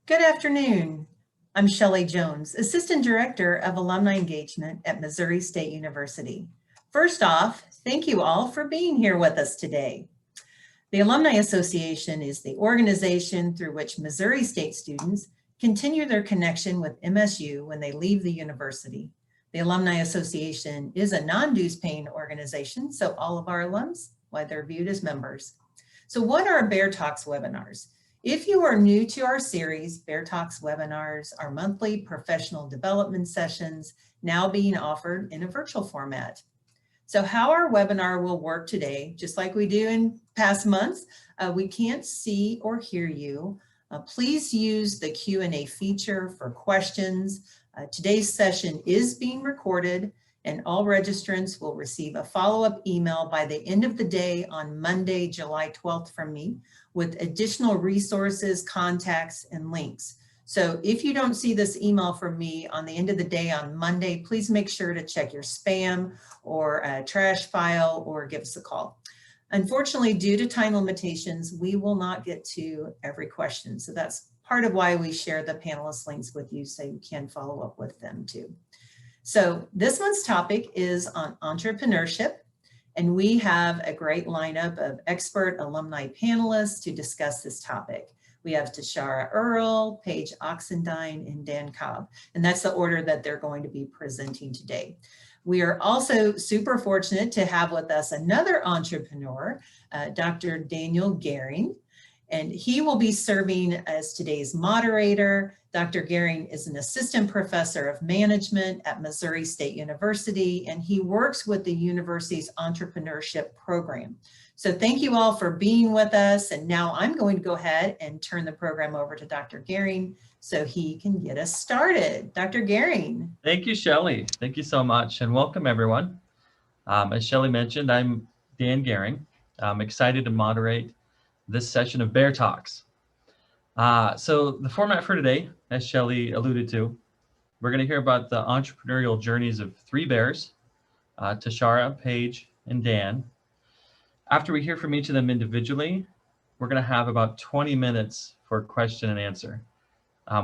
Good afternoon. I'm Shelley Jones, Assistant Director of Alumni Engagement at Missouri State University. First off, thank you all for being here with us today. The Alumni Association is the organization through which Missouri State students continue their connection with MSU when they leave the university. The Alumni Association is a non-dues paying organization, so all of our alums, why they're viewed as members. So what are BearTalks webinars? If you are new to our series, BearTalks webinars are monthly professional development sessions now being offered in a virtual format. So how our webinar will work today, just like we do in past months, we can't see or hear you. Please use the Q&A feature for questions. Today's session is being recorded and all registrants will receive a follow-up email by the end of the day on Monday, July 12th from me with additional resources, contacts, and links. So if you don't see this email from me on the end of the day on Monday, please make sure to check your spam or a trash file or give us a call. Unfortunately, due to time limitations, we will not get to every question. So that's part of why we share the panelist links with you so you can follow up with them too. So this month's topic is on entrepreneurship, and we have a great lineup of expert alumni panelists to discuss this topic. We have Tashara Earl, Paige Oxendine, and Dan Cobb, and that's the order that they're going to be presenting today. We are also super fortunate to have with us another entrepreneur, Dr. Daniel Gehring, and he will be serving as today's moderator. Dr. Gehring is an assistant professor of management at Missouri State University, and he works with the university's entrepreneurship program. So thank you all for being with us. And now I'm going to go ahead and turn the program over to Dr. Gehring so he can get us started. Dr. Gehring. Thank you, Shelley. Thank you so much, and welcome everyone. As Shelley mentioned, I'm Dan Gehring. I'm excited to moderate this session of BearTalks. So the format for today, as Shelley alluded to, we're going to hear about the entrepreneurial journeys of three bears, Tashara, Paige, and Dan. After we hear from each of them individually, we're going to have about 20 minutes for question and answer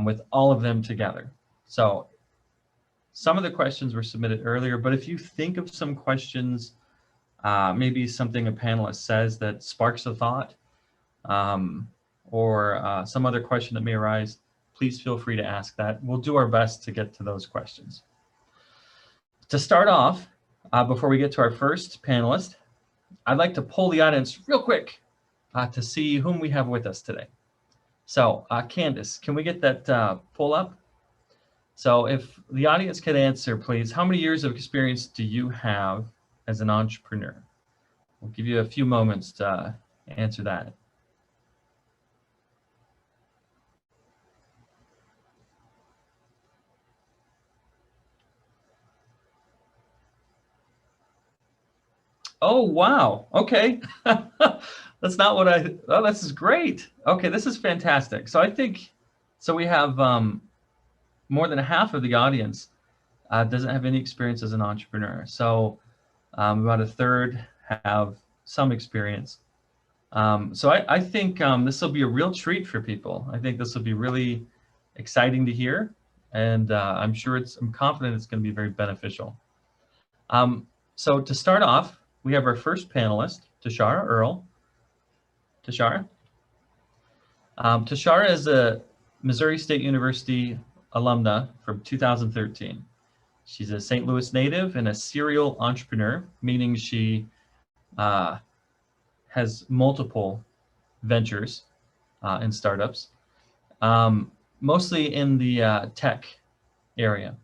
with all of them together. So some of the questions were submitted earlier, but if you think of some questions, maybe something a panelist says that sparks a thought, or some other question that may arise, please feel free to ask that. We'll do our best to get to those questions. To start off, before we get to our first panelist, I'd like to poll the audience real quick to see whom we have with us today. So Candace, can we get that poll up? So if the audience could answer, please, how many years of experience do you have as an entrepreneur? We'll give you a few moments to answer that. Oh, wow. Okay. That's not what oh, this is great. Okay, this is fantastic. So I think, so we have more than half of the audience doesn't have any experience as an entrepreneur. So about a third have some experience. So I think this will be a real treat for people. I think this will be really exciting to hear. And I'm confident it's going to be very beneficial. So to start off, we have our first panelist, Tashara Earl. Tashara? Tashara is a Missouri State University alumna from 2013. She's a St. Louis native and a serial entrepreneur, meaning she has multiple ventures and startups, mostly in the tech area.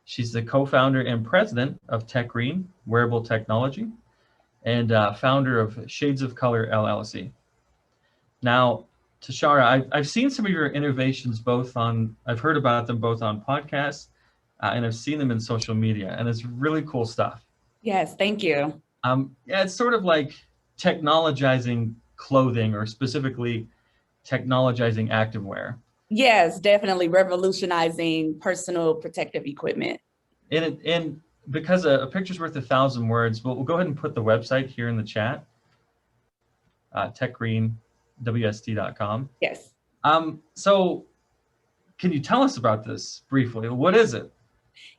She's the co-founder and president of Tech Green Wearable Technology, and founder of Shades of Color LLC. Now, Tashara, I've seen some of your innovations I've heard about them both on podcasts and I've seen them in social media, and it's really cool stuff. Yes, thank you. Yeah, it's sort of like technologizing clothing, or specifically technologizing activewear. Yes, definitely revolutionizing personal protective equipment. And because a picture's worth 1,000 words, we'll go ahead and put the website here in the chat, techgreenwst.com. Yes. So can you tell us about this briefly? What is it?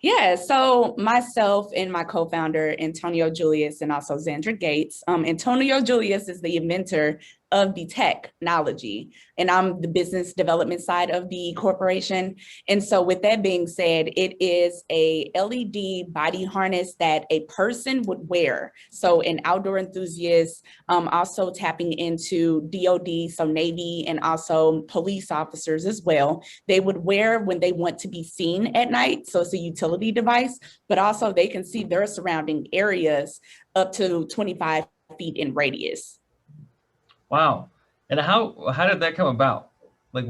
Yeah, so myself and my co-founder, Antonio Julius, and also Zandra Gates. Antonio Julius is the inventor of the technology, and I'm the business development side of the corporation. And so with that being said, it is a LED body harness that a person would wear. So an outdoor enthusiast, also tapping into DOD, so Navy, and also police officers as well. They would wear when they want to be seen at night. So it's a utility device, but also they can see their surrounding areas up to 25 feet in radius. Wow. And how did that come about? Like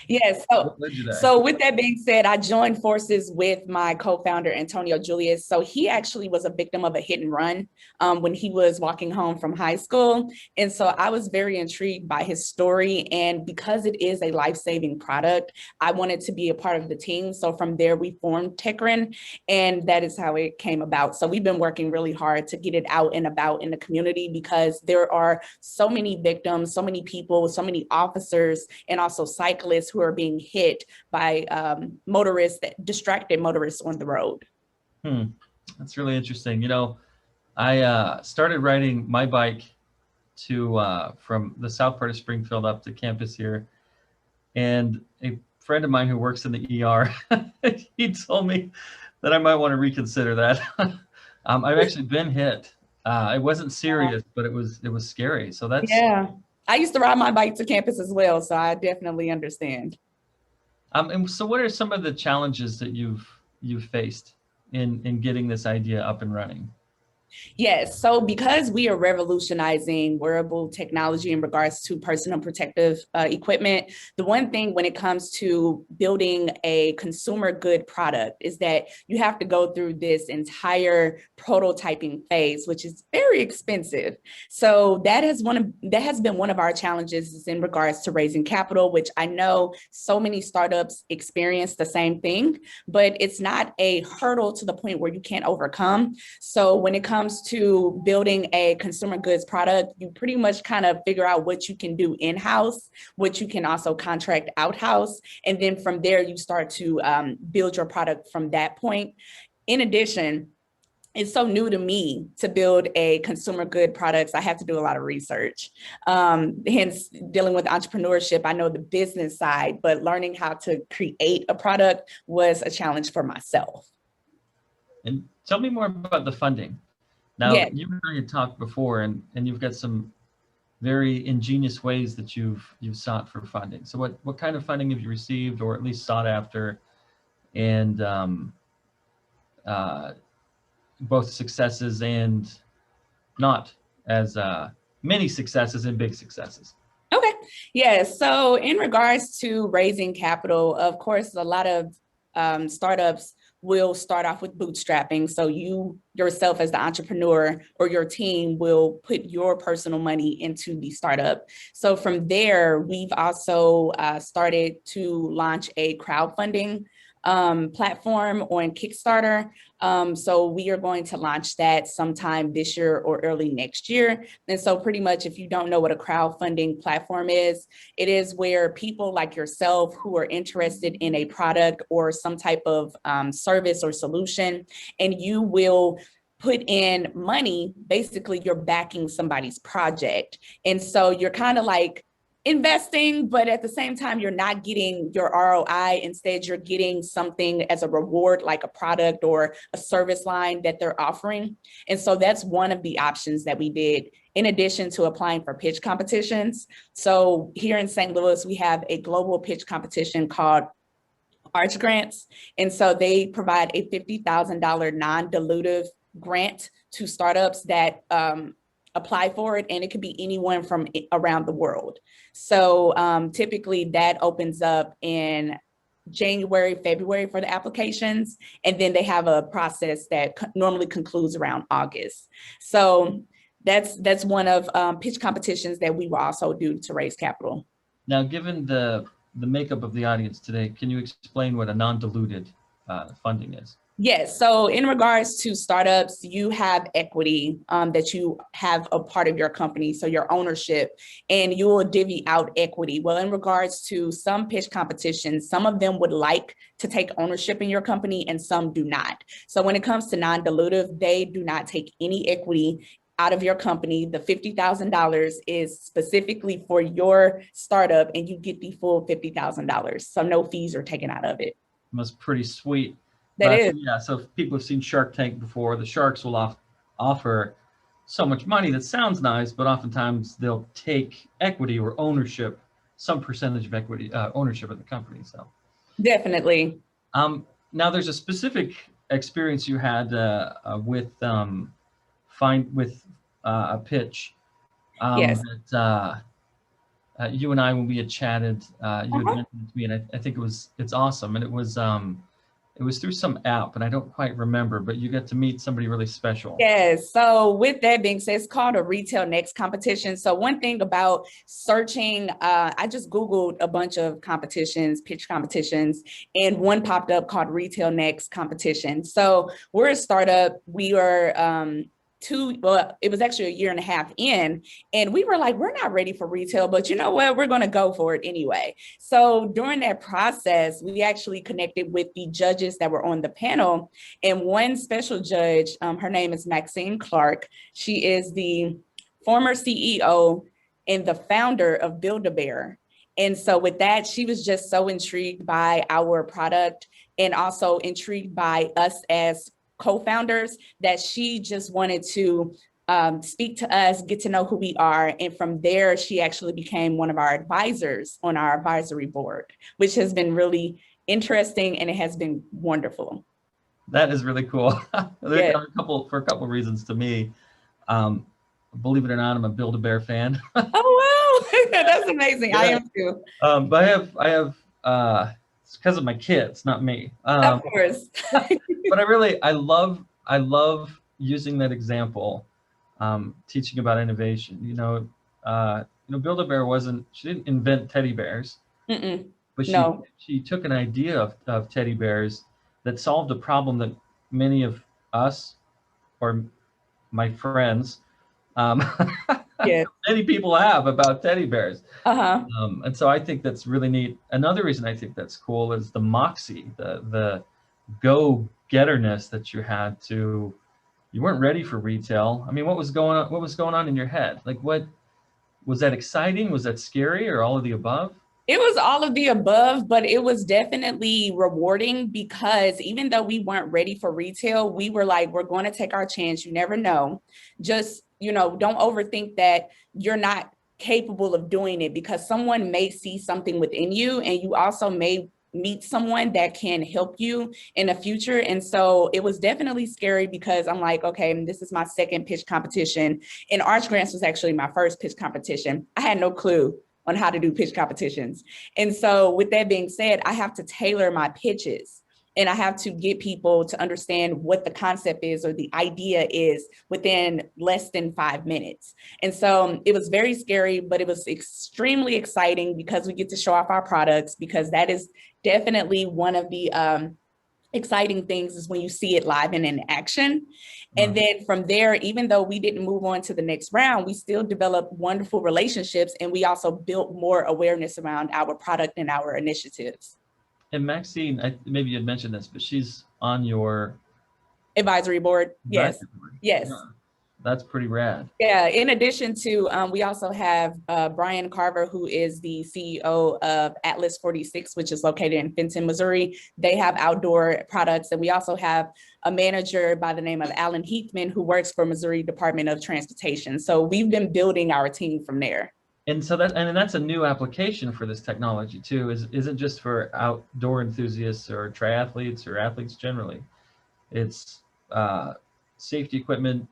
Yes. what led you there? So with that being said, I joined forces with my co-founder, Antonio Julius. So he actually was a victim of a hit and run when he was walking home from high school. And so I was very intrigued by his story. And because it is a life-saving product, I wanted to be a part of the team. So from there, we formed Techrin, and that is how it came about. So we've been working really hard to get it out and about in the community because there are so many victims, so many people, so many officers, and also cyclists who are being hit by distracted motorists on the road. That's really interesting. You know, I started riding my bike to from the south part of Springfield up to campus here, and a friend of mine who works in the ER, he told me that I might want to reconsider that. I've actually been hit. It wasn't serious, but it was scary. So that's Yeah. I used to ride my bike to campus as well, so I definitely understand. And so what are some of the challenges that you've faced in getting this idea up and running? Yes. So because we are revolutionizing wearable technology in regards to personal protective equipment, the one thing when it comes to building a consumer good product is that you have to go through this entire prototyping phase, which is very expensive. So that has been one of our challenges is in regards to raising capital, which I know so many startups experience the same thing, but it's not a hurdle to the point where you can't overcome. So when it comes to building a consumer goods product, you pretty much kind of figure out what you can do in-house, what you can also contract out-house. And then from there, you start to build your product from that point. In addition, it's so new to me to build a consumer good products. I have to do a lot of research. Hence, dealing with entrepreneurship, I know the business side, but learning how to create a product was a challenge for myself. And tell me more about the funding. Now, Yeah. you and I had talked before, and you've got some very ingenious ways that you've sought for funding. So what kind of funding have you received, or at least sought after, and both successes and not as many successes and big successes? Okay. Yeah. So in regards to raising capital, of course, a lot of startups will start off with bootstrapping. So you yourself as the entrepreneur or your team will put your personal money into the startup. So from there, we've also started to launch a crowdfunding platform on Kickstarter. So we are going to launch that sometime this year or early next year. And so pretty much if you don't know what a crowdfunding platform is, it is where people like yourself who are interested in a product or some type of service or solution, and you will put in money, basically you're backing somebody's project. And so you're kind of like investing, but at the same time, you're not getting your ROI. Instead, you're getting something as a reward, like a product or a service line that they're offering. And so that's one of the options that we did in addition to applying for pitch competitions. So here in St. Louis, we have a global pitch competition called Arch Grants. And so they provide a $50,000 non-dilutive grant to startups that apply for it, and it could be anyone from around the world. So typically that opens up in January, February for the applications, and then they have a process that normally concludes around August. So that's one of pitch competitions that we will also do to raise capital. Now, given the makeup of the audience today, can you explain what a non-diluted funding is? Yes. So in regards to startups, you have equity that you have a part of your company, so your ownership, and you will divvy out equity. Well, in regards to some pitch competitions, some of them would like to take ownership in your company and some do not. So when it comes to non-dilutive, they do not take any equity out of your company. The $50,000 is specifically for your startup and you get the full $50,000. So no fees are taken out of it. That's pretty sweet. That is. Yeah, so if people have seen Shark Tank before, the sharks will offer so much money that sounds nice, but oftentimes they'll take equity or ownership, some percentage of equity, ownership of the company. So Definitely. now there's a specific experience you had with a pitch Yes. that you and I, when we had chatted, you had mentioned it to me, and I think it's awesome. And it was through some app, and I don't quite remember, but you get to meet somebody really special. Yes. So with that being said, it's called a Retail Next competition. So one thing about searching, I just Googled a bunch of competitions, pitch competitions, and one popped up called Retail Next competition. So we're a startup. We are it was actually a year and a half in, and we were like, we're not ready for retail, but you know what? We're going to go for it anyway. So during that process, we actually connected with the judges that were on the panel, and one special judge, her name is Maxine Clark. She is the former CEO and the founder of Build-A-Bear. And so with that, she was just so intrigued by our product and also intrigued by us as co-founders that she just wanted to speak to us, get to know who we are. And from there, she actually became one of our advisors on our advisory board, which has been really interesting and it has been wonderful. That is really cool. Yeah. For a couple of reasons to me. Believe it or not, I'm a Build-A-Bear fan. Oh, wow. That's amazing. Yeah. I am too. But I have it's because of my kids, not me. Of course. But I love using that example, teaching about innovation. Build-A-Bear she didn't invent teddy bears, but she took an idea of teddy bears that solved a problem that many of us or my friends, Yeah. many people have about teddy bears. Uh-huh. And so I think that's really neat. Another reason I think that's cool is the moxie, the go-getterness that you had to. You weren't ready for retail. I mean, what was going on? What was going on in your head? Like, what was that exciting? Was that scary, or all of the above? It was all of the above, but it was definitely rewarding because even though we weren't ready for retail, we were like, we're going to take our chance. You never know. Just, don't overthink that you're not capable of doing it, because someone may see something within you and you also may meet someone that can help you in the future. And so it was definitely scary because I'm like, okay, this is my second pitch competition. And Arch Grants was actually my first pitch competition. I had no clue on how to do pitch competitions. And so with that being said, I have to tailor my pitches and I have to get people to understand what the concept is or the idea is within less than 5 minutes. And so it was very scary, but it was extremely exciting because we get to show off our products, because that is definitely one of the exciting things is when you see it live and in action. And then from there, even though we didn't move on to the next round, we still developed wonderful relationships, and we also built more awareness around our product and our initiatives. And Maxine, maybe you had mentioned this, but she's on your advisory board. Yes. Yes. Yeah. That's pretty rad. Yeah. In addition to, we also have Brian Carver, who is the CEO of Atlas 46, which is located in Fenton, Missouri. They have outdoor products. And we also have a manager by the name of Alan Heathman, who works for Missouri Department of Transportation. So we've been building our team from there. And so that's a new application for this technology too. Isn't just for outdoor enthusiasts or triathletes or athletes generally. It's safety equipment,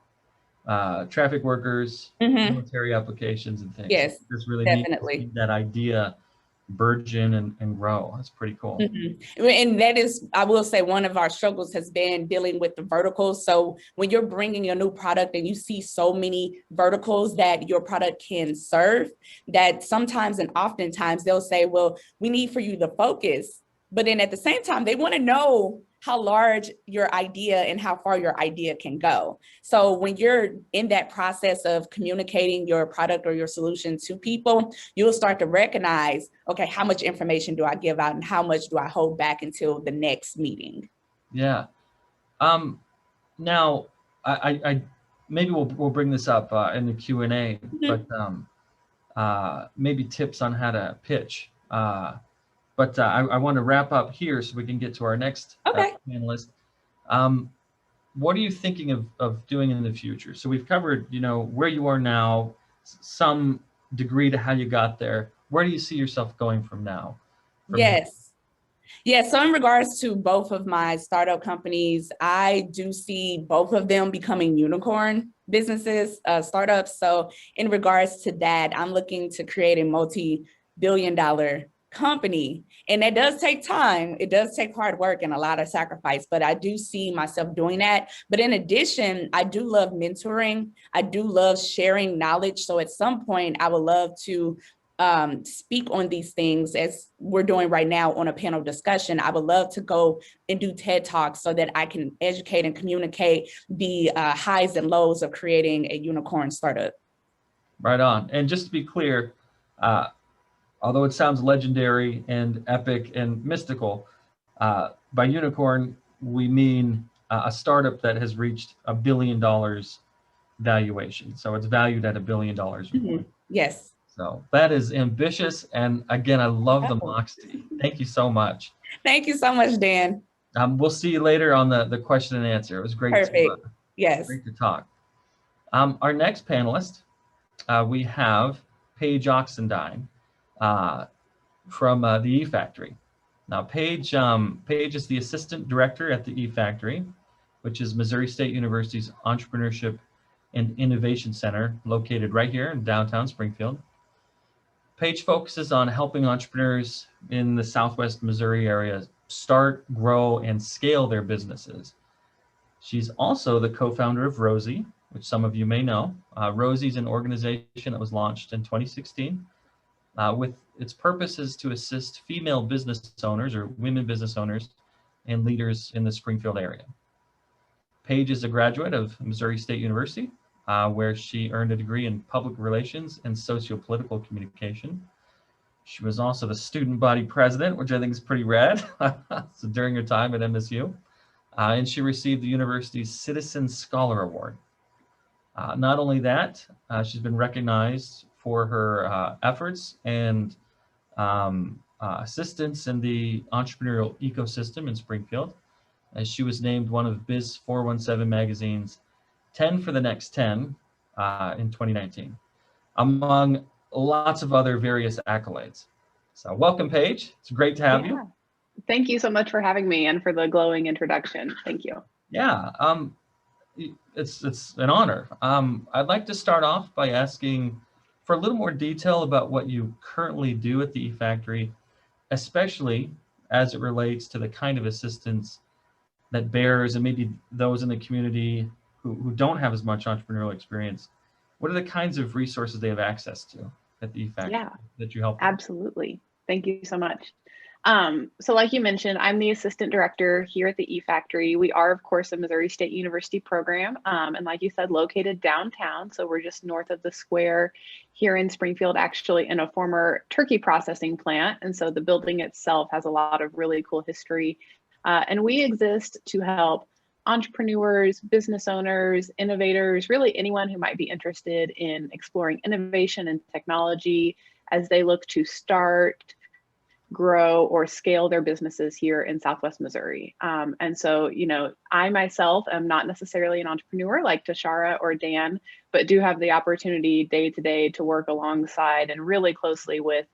traffic workers, military applications and things. Yes, it's really definitely neat to see that idea burgeon and grow. That's pretty cool. And that is, I will say, one of our struggles has been dealing with the verticals. So when you're bringing a new product and you see so many verticals that your product can serve, that sometimes and oftentimes they'll say, well, we need for you to focus. But then at the same time, they want to know how large your idea and how far your idea can go. So when you're in that process of communicating your product or your solution to people, you'll start to recognize, okay, how much information do I give out and how much do I hold back until the next meeting? Yeah. Now, I maybe we'll bring this up in the Q&A, but maybe tips on how to pitch. But I want to wrap up here so we can get to our next Okay. panelist. What are you thinking of doing in the future? So we've covered, where you are now, some degree to how you got there. Where do you see yourself going from now? Yes. Yeah, so in regards to both of my startup companies, I do see both of them becoming unicorn businesses, startups. So in regards to that, I'm looking to create a multi-billion-dollar company. And that does take time. It does take hard work and a lot of sacrifice, but I do see myself doing that. But in addition, I do love mentoring. I do love sharing knowledge. So at some point, I would love to speak on these things as we're doing right now on a panel discussion. I would love to go and do TED Talks so that I can educate and communicate the highs and lows of creating a unicorn startup. Right on. And just to be clear, although it sounds legendary and epic and mystical, by unicorn, we mean a startup that has reached $1 billion valuation. So it's valued at $1 billion or more. Yes. So that is ambitious. And again, I love the moxie. Thank you so much. Thank you so much, Dan. We'll see you later on the question and answer. It was great. Perfect. Yes. Great to talk. Our next panelist, we have Paige Oxendine from the eFactory. Now, Paige is the assistant director at the eFactory, which is Missouri State University's Entrepreneurship and Innovation Center, located right here in downtown Springfield. Paige focuses on helping entrepreneurs in the Southwest Missouri area start, grow, and scale their businesses. She's also the co-founder of Rosie, which some of you may know. Rosie is an organization that was launched in 2016 with its purpose is to assist female business owners or women business owners and leaders in the Springfield area. Paige is a graduate of Missouri State University, where she earned a degree in public relations and socio-political communication. She was also the student body president, which I think is pretty rad, so during her time at MSU. And she received the university's Citizen Scholar Award. Not only that, she's been recognized for her efforts and assistance in the entrepreneurial ecosystem in Springfield, as she was named one of Biz 417 magazine's 10 for the next 10 in 2019, among lots of other various accolades. So welcome, Paige. It's great to have you. Thank you so much for having me and for the glowing introduction. Thank you. Yeah, it's an honor. I'd like to start off by asking for a little more detail about what you currently do at the eFactory, especially as it relates to the kind of assistance that bears and maybe those in the community who don't have as much entrepreneurial experience. What are the kinds of resources they have access to at the eFactory that you help them? Absolutely. Thank you so much. So like you mentioned, I'm the assistant director here at the eFactory. We are, of course, a Missouri State University program. And like you said, located downtown. So we're just north of the square here in Springfield, actually in a former turkey processing plant. And so the building itself has a lot of really cool history. And we exist to help entrepreneurs, business owners, innovators, really anyone who might be interested in exploring innovation and technology as they look to start, grow, or scale their businesses here in Southwest Missouri. And so, I myself am not necessarily an entrepreneur like Tashara or Dan, but do have the opportunity day to day to work alongside and really closely with,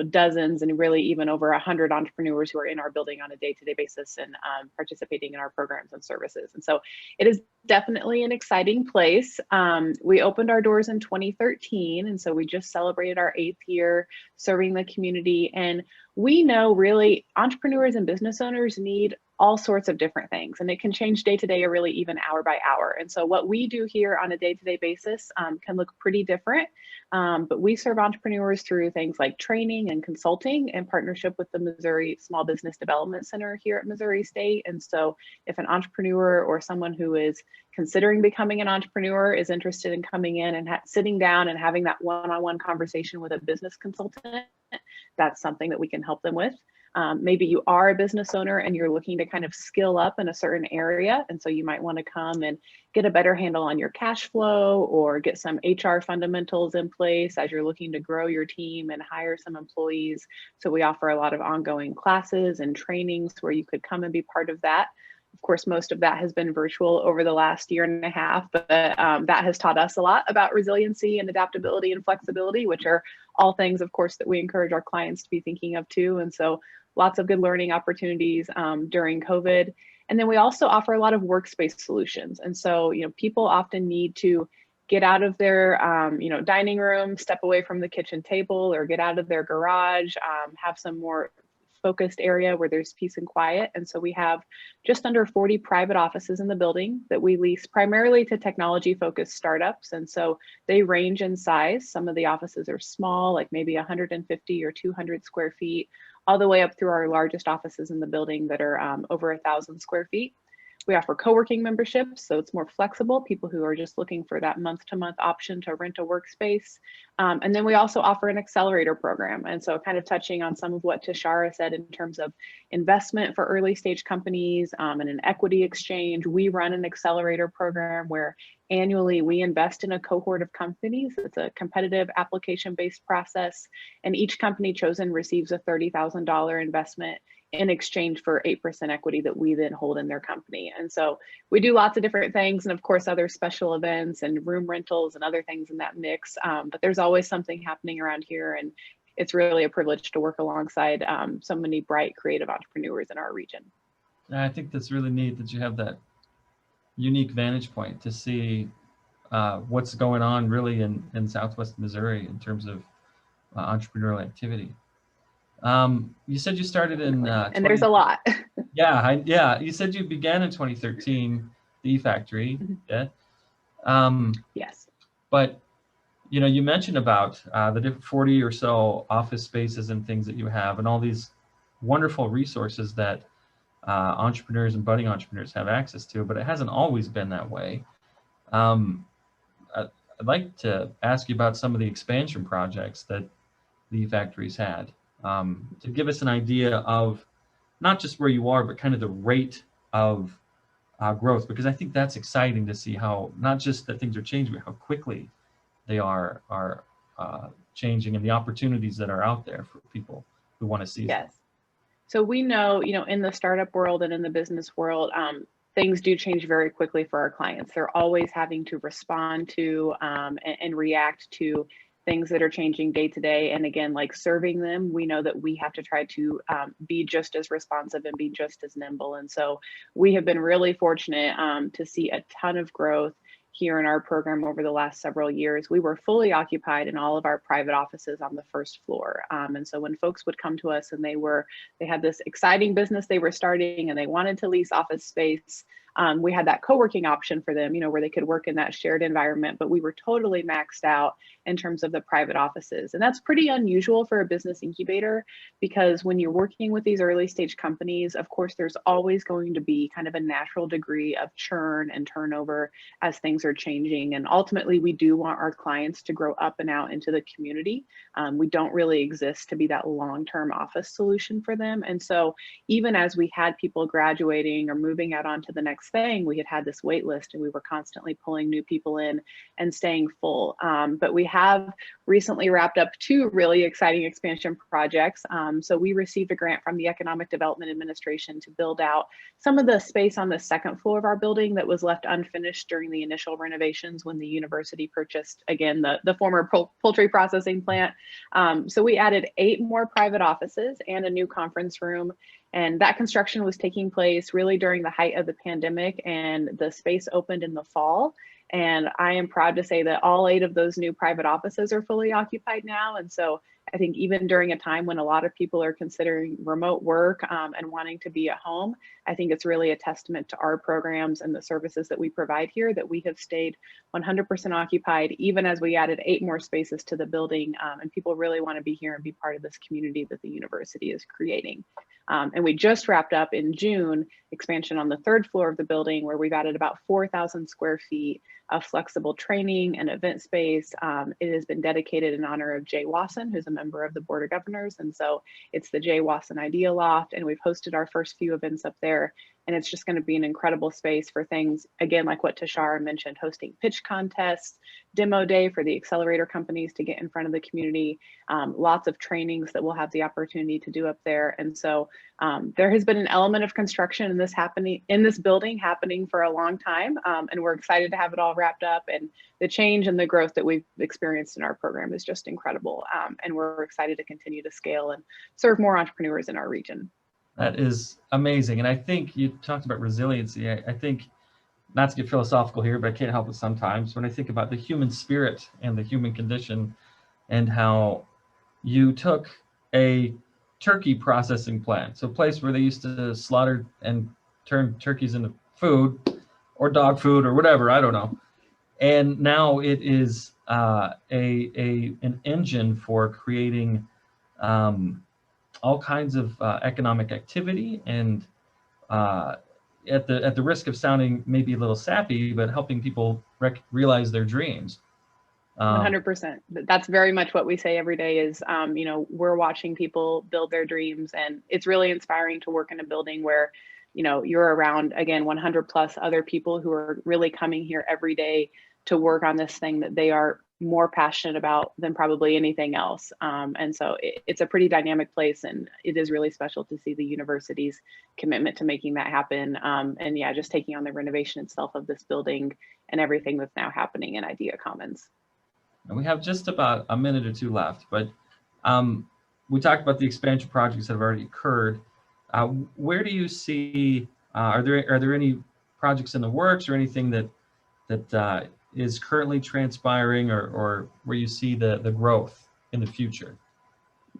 dozens and really even over 100 entrepreneurs who are in our building on a day-to-day basis and participating in our programs and services. And so it is definitely an exciting place. We opened our doors in 2013. And so we just celebrated our 8th year serving the community. And we know really entrepreneurs and business owners need all sorts of different things. And it can change day to day or really even hour by hour. And so what we do here on a day-to-day basis can look pretty different. But we serve entrepreneurs through things like training and consulting in partnership with the Missouri Small Business Development Center here at Missouri State. And so if an entrepreneur or someone who is considering becoming an entrepreneur is interested in coming in and sitting down and having that one-on-one conversation with a business consultant, that's something that we can help them with. Maybe you are a business owner and you're looking to kind of skill up in a certain area. And so you might want to come and get a better handle on your cash flow or get some HR fundamentals in place as you're looking to grow your team and hire some employees. So we offer a lot of ongoing classes and trainings where you could come and be part of that. Of course, most of that has been virtual over the last year and a half, but that has taught us a lot about resiliency and adaptability and flexibility, which are all things, of course, that we encourage our clients to be thinking of too. And so lots of good learning opportunities during COVID. And then we also offer a lot of workspace solutions. And so, people often need to get out of their, dining room, step away from the kitchen table, or get out of their garage, have some more focused area where there's peace and quiet. And so we have just under 40 private offices in the building that we lease primarily to technology focused startups. And so they range in size. Some of the offices are small, like maybe 150 or 200 square feet, all the way up through our largest offices in the building that are over 1,000 square feet. We offer co-working memberships, so it's more flexible, people who are just looking for that month-to-month option to rent a workspace. And then we also offer an accelerator program. And so kind of touching on some of what Tashara said in terms of investment for early stage companies and an equity exchange, we run an accelerator program where annually we invest in a cohort of companies. It's a competitive application-based process, and each company chosen receives a $30,000 investment in exchange for 8% equity that we then hold in their company. And so we do lots of different things, and of course other special events and room rentals and other things in that mix, but there's always something happening around here, and it's really a privilege to work alongside so many bright creative entrepreneurs in our region. I think that's really neat that you have that unique vantage point to see what's going on really in Southwest Missouri in terms of entrepreneurial activity. You said you started in and there's a lot. Yeah, you said you began in 2013, the E-Factory. Mm-hmm. Yeah. Yes. But you mentioned about the different 40 or so office spaces and things that you have, and all these wonderful resources that entrepreneurs and budding entrepreneurs have access to, but it hasn't always been that way. I'd like to ask you about some of the expansion projects that the E-Factory's had, to give us an idea of not just where you are, but kind of the rate of growth, because I think that's exciting to see how not just that things are changing, but how quickly they are changing, and the opportunities that are out there for people who want to see them. Yes. So we know, in the startup world and in the business world, things do change very quickly for our clients. They're always having to respond to and react to things that are changing day to day. And again, like serving them, we know that we have to try to be just as responsive and be just as nimble. And so we have been really fortunate to see a ton of growth here in our program over the last several years. We were fully occupied in all of our private offices on the first floor. And so when folks would come to us and they had this exciting business they were starting and they wanted to lease office space, we had that co-working option for them, where they could work in that shared environment, but we were totally maxed out in terms of the private offices. And that's pretty unusual for a business incubator, because when you're working with these early stage companies, of course, there's always going to be kind of a natural degree of churn and turnover as things are changing. And ultimately, we do want our clients to grow up and out into the community. We don't really exist to be that long-term office solution for them. And so even as we had people graduating or moving out onto the next thing, we had this wait list, and we were constantly pulling new people in and staying full. But we have recently wrapped up 2 really exciting expansion projects. So we received a grant from the Economic Development Administration to build out some of the space on the second floor of our building that was left unfinished during the initial renovations when the university purchased, again, the former poultry processing plant. So we added 8 more private offices and a new conference room. And that construction was taking place really during the height of the pandemic, and the space opened in the fall. And I am proud to say that all 8 of those new private offices are fully occupied now. And so I think even during a time when a lot of people are considering remote work and wanting to be at home, I think it's really a testament to our programs and the services that we provide here that we have stayed 100% occupied, even as we added 8 more spaces to the building. And people really want to be here and be part of this community that the university is creating. And we just wrapped up in June expansion on the 3rd floor of the building, where we've added about 4,000 square feet of flexible training and event space. It has been dedicated in honor of Jay Wasson, who's a member of the Board of Governors. And so it's the Jay Wasson Idea Loft, and we've hosted our first few events up there. And it's just going to be an incredible space for things, again, like what Tashara mentioned, hosting pitch contests, demo day for the accelerator companies to get in front of the community, lots of trainings that we'll have the opportunity to do up there. And so there has been an element of construction in this building happening for a long time. And we're excited to have it all wrapped up. And the change and the growth that we've experienced in our program is just incredible. And we're excited to continue to scale and serve more entrepreneurs in our region. That is amazing. And I think you talked about resiliency. I think, not to get philosophical here, but I can't help it sometimes, when I think about the human spirit and the human condition and how you took a turkey processing plant, so a place where they used to slaughter and turn turkeys into food or dog food or whatever, I don't know. And now it is an engine for creating all kinds of economic activity, and at the risk of sounding maybe a little sappy, but helping people realize their dreams. 100%. That's very much what we say every day is, you know, we're watching people build their dreams, and it's really inspiring to work in a building where, you know, you're around, again, 100 plus other people who are really coming here every day to work on this thing that they are more passionate about than probably anything else. And so it's a pretty dynamic place, and it is really special to see the university's commitment to making that happen. And yeah, just taking on the renovation itself of this building and everything that's now happening in Idea Commons. And we have just about a minute or two left, but we talked about the expansion projects that have already occurred. Where do you see, are there any projects in the works or anything that is currently transpiring, or where you see the growth in the future?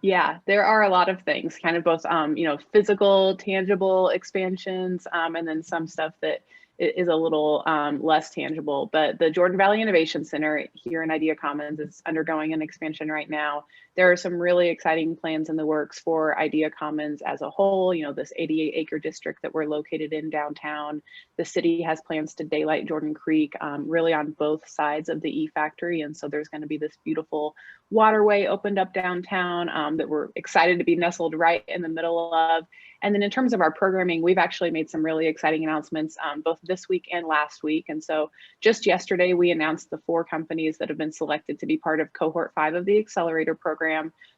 Yeah, there are a lot of things, kind of both, you know, physical, tangible expansions, and then some stuff that is a little less tangible. But the Jordan Valley Innovation Center here in Idea Commons is undergoing an expansion right now. There are some really exciting plans in the works for Idea Commons as a whole. You know, this 88-acre district that we're located in downtown. The city has plans to daylight Jordan Creek, really on both sides of the E-Factory. And so there's going to be this beautiful waterway opened up downtown that we're excited to be nestled right in the middle of. And then in terms of our programming, we've actually made some really exciting announcements both this week and last week. And so just yesterday, we announced the 4 companies that have been selected to be part of cohort 5 of the accelerator program.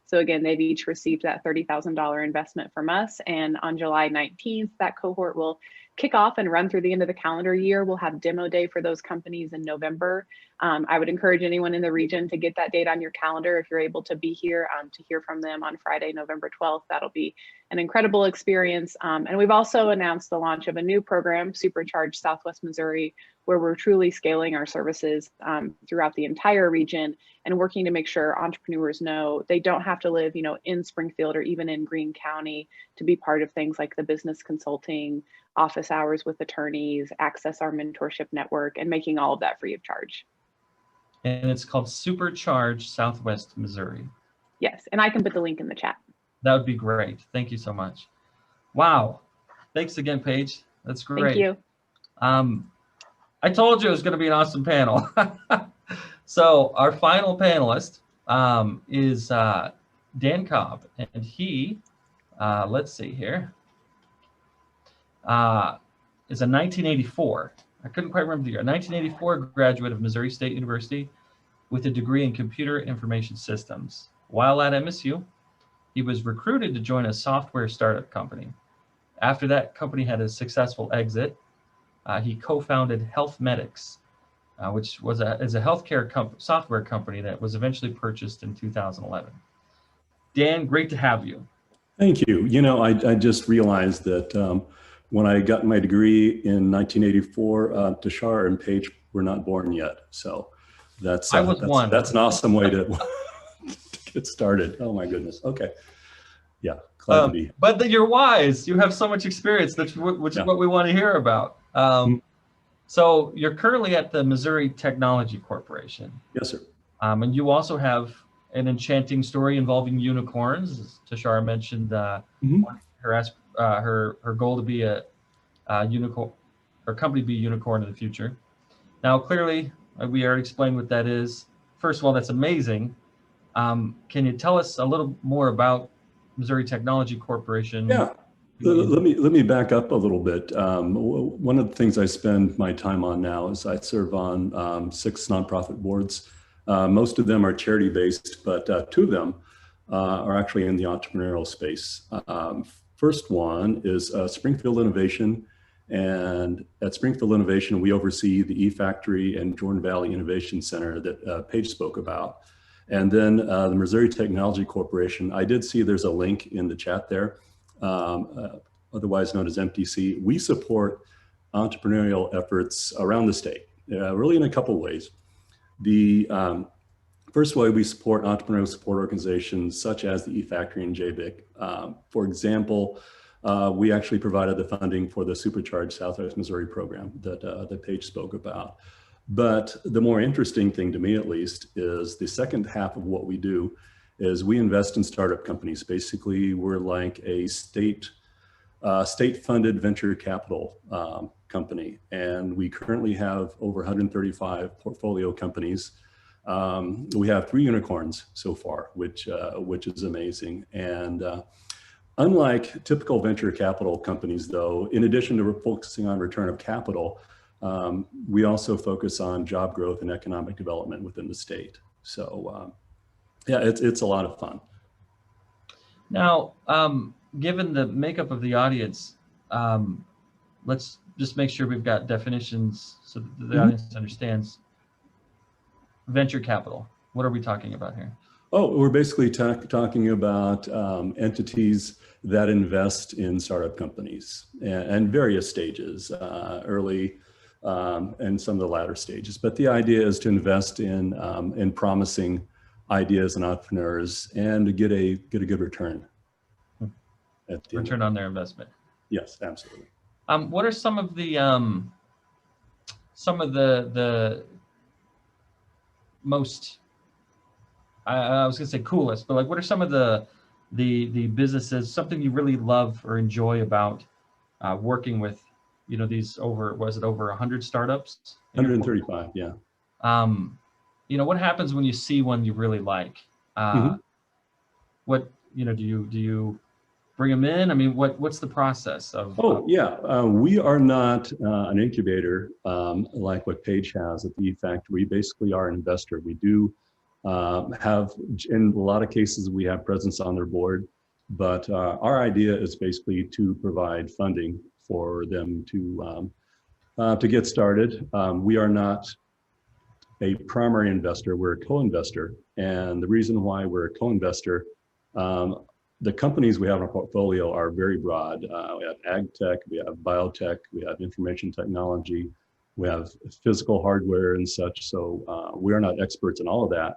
So again, they've each received that $30,000 investment from us. And on July 19th, that cohort will kick off and run through the end of the calendar year. We'll have demo day for those companies in November. I would encourage anyone in the region to get that date on your calendar if you're able to be here to hear from them on Friday, November 12th. That'll be an incredible experience. And we've also announced the launch of a new program, Supercharge Southwest Missouri, where we're truly scaling our services throughout the entire region and working to make sure entrepreneurs know they don't have to live, you know, in Springfield or even in Greene County to be part of things like the business consulting, office hours with attorneys, access our mentorship network, and making all of that free of charge. And it's called Supercharge Southwest Missouri. Yes, and I can put the link in the chat. That would be great. Thank you so much. Wow. Thanks again, Paige. That's great. Thank you. I told you it was going to be an awesome panel. So our final panelist is Dan Cobb, and he, let's see here, is a 1984. I couldn't quite remember the year. 1984 graduate of Missouri State University with a degree in computer information systems. While at MSU, he was recruited to join a software startup company. After that company had a successful exit, he co-founded HealthMedics, which is a healthcare software company that was eventually purchased in 2011. Dan, great to have you. Thank you. You know, I just realized that when I got my degree in 1984, Tashara and Paige were not born yet. So that's I was one. That's an awesome way to get started. Oh my goodness. Okay. Yeah, glad to be. But you're wise. You have so much experience, which is what we want to hear about. So you're currently at the Missouri Technology Corporation. Yes, sir. And you also have an enchanting story involving unicorns. As Tashara mentioned, her goal to be a unicorn, her company to be a unicorn in the future. Now, clearly, we already explained what that is. First of all, that's amazing. Can you tell us a little more about Missouri Technology Corporation? Yeah. Let me back up a little bit. One of the things I spend my time on now is I serve on 6 nonprofit boards. Most of them are charity-based, but 2 of them are actually in the entrepreneurial space. First one is Springfield Innovation. And at Springfield Innovation, we oversee the E-Factory and Jordan Valley Innovation Center that Paige spoke about. And then the Missouri Technology Corporation, I did see there's a link in the chat there, otherwise known as MTC. We support entrepreneurial efforts around the state, really in a couple of ways. The first way, we support entrepreneurial support organizations such as the E-Factory and JBIC. For example, we actually provided the funding for the Supercharged Southwest Missouri program that Paige spoke about. But the more interesting thing to me, at least, is the second half of what we do is we invest in startup companies. Basically, we're like a state-funded venture capital company, and we currently have over 135 portfolio companies. We have 3 unicorns so far, which is amazing. And unlike typical venture capital companies, though, in addition to focusing on return of capital, we also focus on job growth and economic development within the state. So yeah, it's a lot of fun. Now, given the makeup of the audience, let's just make sure we've got definitions so that the audience understands. Venture capital, what are we talking about here? Oh, we're basically talking about entities that invest in startup companies and various stages, early and some of the latter stages. But the idea is to invest in promising ideas and entrepreneurs and to get a good return. Return on their investment. Yes, absolutely. What are some of the most, I was gonna say coolest, but like what are some of the businesses, something you really love or enjoy about working with, you know, these over 100 startups? 135, yeah. You know, what happens when you see one you really like? What, you know, do you bring them in? I mean, what's the process of? Oh, yeah. We are not an incubator like what Paige has at the E-Factory. We basically are an investor. We do have, in a lot of cases, we have presence on their board, but our idea is basically to provide funding for them to get started. We are not a primary investor, we're a co-investor. And the reason why we're a co-investor, the companies we have in our portfolio are very broad. We have ag tech, we have biotech, we have information technology, we have physical hardware and such. So we are not experts in all of that.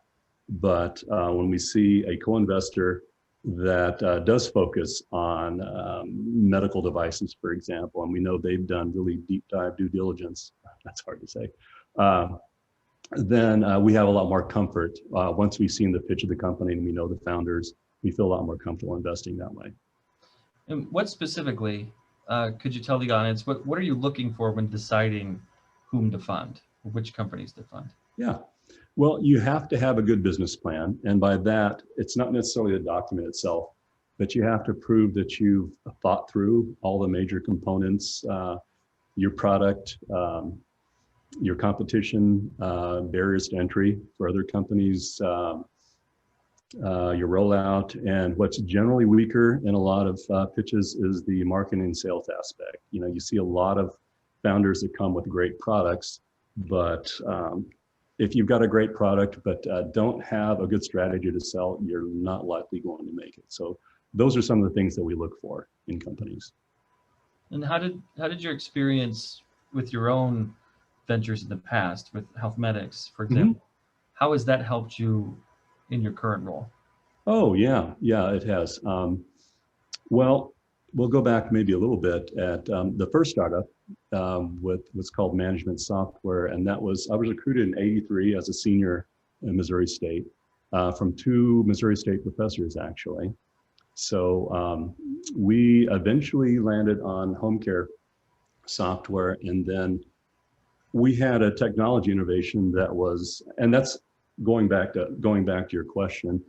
But when we see a co-investor that does focus on medical devices, for example, and we know they've done really deep dive due diligence, that's hard to say, then we have a lot more comfort. Once we've seen the pitch of the company and we know the founders, we feel a lot more comfortable investing that way. And what specifically, could you tell the audience, what are you looking for when deciding whom to fund, or which companies to fund? Yeah, well, you have to have a good business plan. And by that, it's not necessarily the document itself, but you have to prove that you've thought through all the major components, your product, your competition, barriers to entry for other companies, your rollout, and what's generally weaker in a lot of pitches is the marketing and sales aspect. You know, you see a lot of founders that come with great products, but if you've got a great product but don't have a good strategy to sell, you're not likely going to make it. So those are some of the things that we look for in companies. And how did your experience with your own ventures in the past with Healthmedics, for example, how has that helped you in your current role? Oh, yeah, yeah, it has. Well, we'll go back maybe a little bit at the first startup with what's called management software. And I was recruited in '83 as a senior in Missouri State from two Missouri State professors, actually. So we eventually landed on home care software, and then we had a technology innovation that was, and that's going back to your question.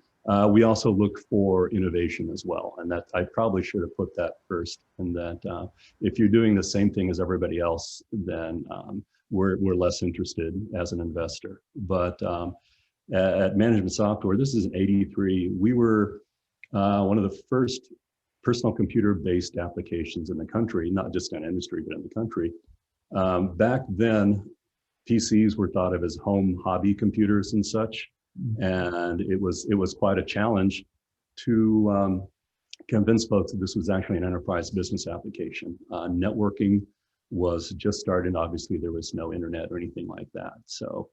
We also look for innovation as well, and that I probably should have put that first. And that if you're doing the same thing as everybody else, then we're less interested as an investor. But at Management Software, this is in '83. We were one of the first personal computer-based applications in the country, not just in industry, but in the country. Back then, PCs were thought of as home hobby computers and such, and it was quite a challenge to convince folks that this was actually an enterprise business application. Networking was just starting. Obviously, there was no internet or anything like that. So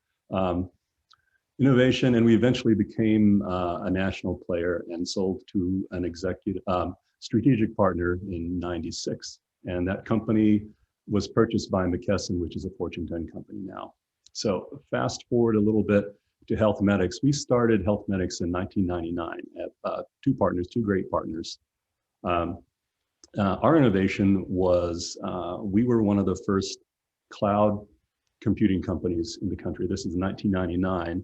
innovation, and we eventually became a national player and sold to an executive strategic partner in '96, and that company was purchased by McKesson, which is a Fortune 10 company now. So fast forward a little bit to HealthMedics. We started HealthMedics in 1999 at two great partners. Our innovation was we were one of the first cloud computing companies in the country. This is 1999.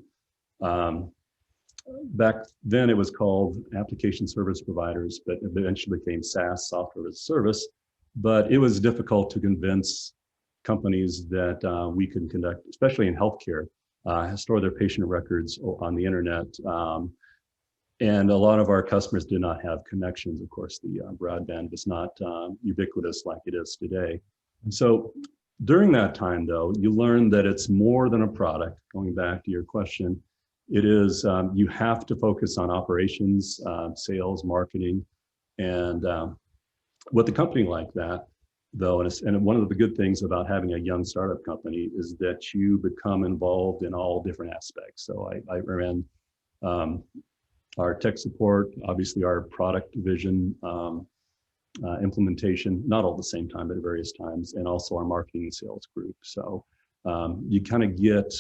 Back then it was called application service providers, but it eventually became SaaS, software as a service. But it was difficult to convince companies that we could conduct, especially in healthcare, store their patient records on the internet. And a lot of our customers did not have connections. Of course, the broadband was not ubiquitous like it is today. And so during that time, though, you learn that it's more than a product. Going back to your question, it is, you have to focus on operations, sales, marketing, and with a company like that, though, and one of the good things about having a young startup company is that you become involved in all different aspects. So I ran our tech support, obviously our product division, implementation, not all at the same time, but at various times, and also our marketing and sales group. So you kind of get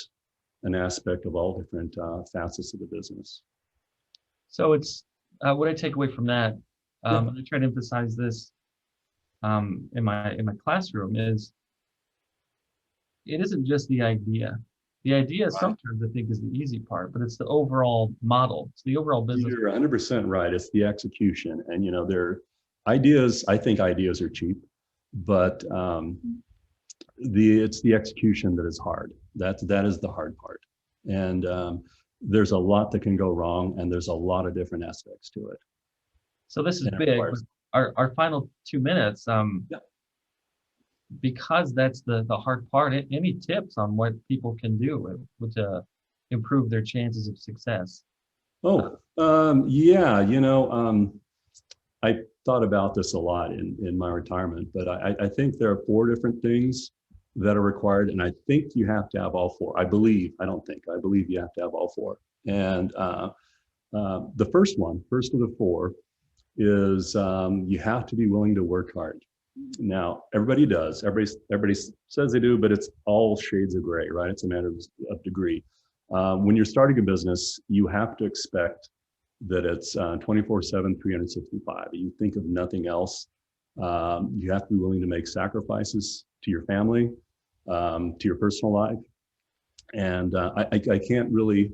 an aspect of all different facets of the business. So it's what I take away from that, and I try to emphasize this in my classroom, is it isn't just the idea. The idea sometimes I think is the easy part, but it's the overall model. It's the overall business. You're 100% right. It's the execution, and you know, there ideas. I think ideas are cheap, but it's the execution that is hard. That is the hard part, and there's a lot that can go wrong, and there's a lot of different aspects to it. So this is big. Our final 2 minutes, because that's the hard part. Any tips on what people can do to improve their chances of success? Oh, yeah. You know, I thought about this a lot in my retirement, but I think there are 4 different things that are required, and I think you have to have all 4. I believe you have to have all 4. And the first of the 4 is you have to be willing to work hard. Now, everybody does. Everybody says they do, but it's all shades of gray, right? It's a matter of degree. When you're starting a business, you have to expect that it's 24/7, 365. You think of nothing else. You have to be willing to make sacrifices to your family, to your personal life. And I can't really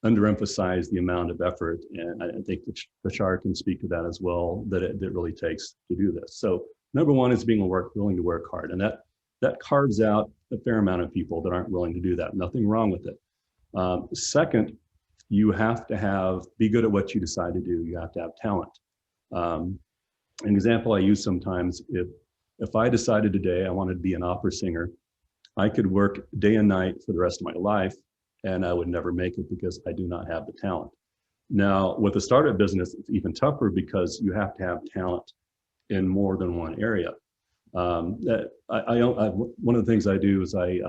underemphasize the amount of effort, and I think Bashar can speak to that as well, that it really takes to do this. So number 1 is being willing to work hard, and that carves out a fair amount of people that aren't willing to do that. Nothing wrong with it. Second, you have to be good at what you decide to do. You have to have talent. An example I use sometimes, if I decided today I wanted to be an opera singer, I could work day and night for the rest of my life, and I would never make it because I do not have the talent. Now, with a startup business, it's even tougher because you have to have talent in more than one area. One of the things I do is I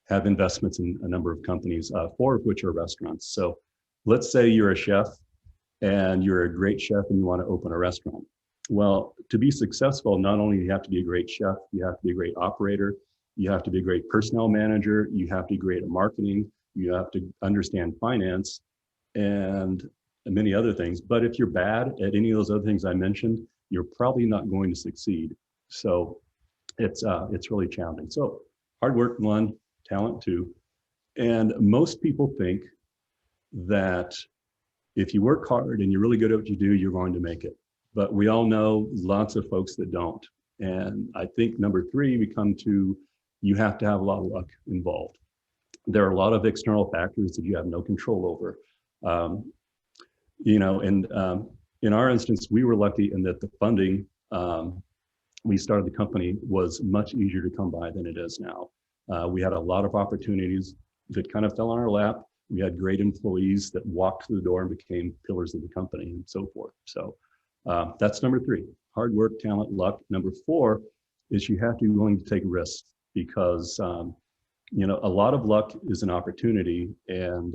have investments in a number of companies, 4 of which are restaurants. So let's say you're a chef and you're a great chef and you want to open a restaurant. Well, to be successful, not only do you have to be a great chef, you have to be a great operator, you have to be a great personnel manager, you have to be great at marketing, you have to understand finance and many other things. But if you're bad at any of those other things I mentioned, you're probably not going to succeed. So it's really challenging. So hard work, one, talent, two. And most people think that if you work hard and you're really good at what you do, you're going to make it. But we all know lots of folks that don't. And I think number three, we come to, you have to have a lot of luck involved. There are a lot of external factors that you have no control over. In our instance, we were lucky in that the funding, we started the company, was much easier to come by than it is now. We had a lot of opportunities that kind of fell on our lap. We had great employees that walked through the door and became pillars of the company and so forth. So that's number three, hard work, talent, luck. Number four is you have to be willing to take risks, because a lot of luck is an opportunity, and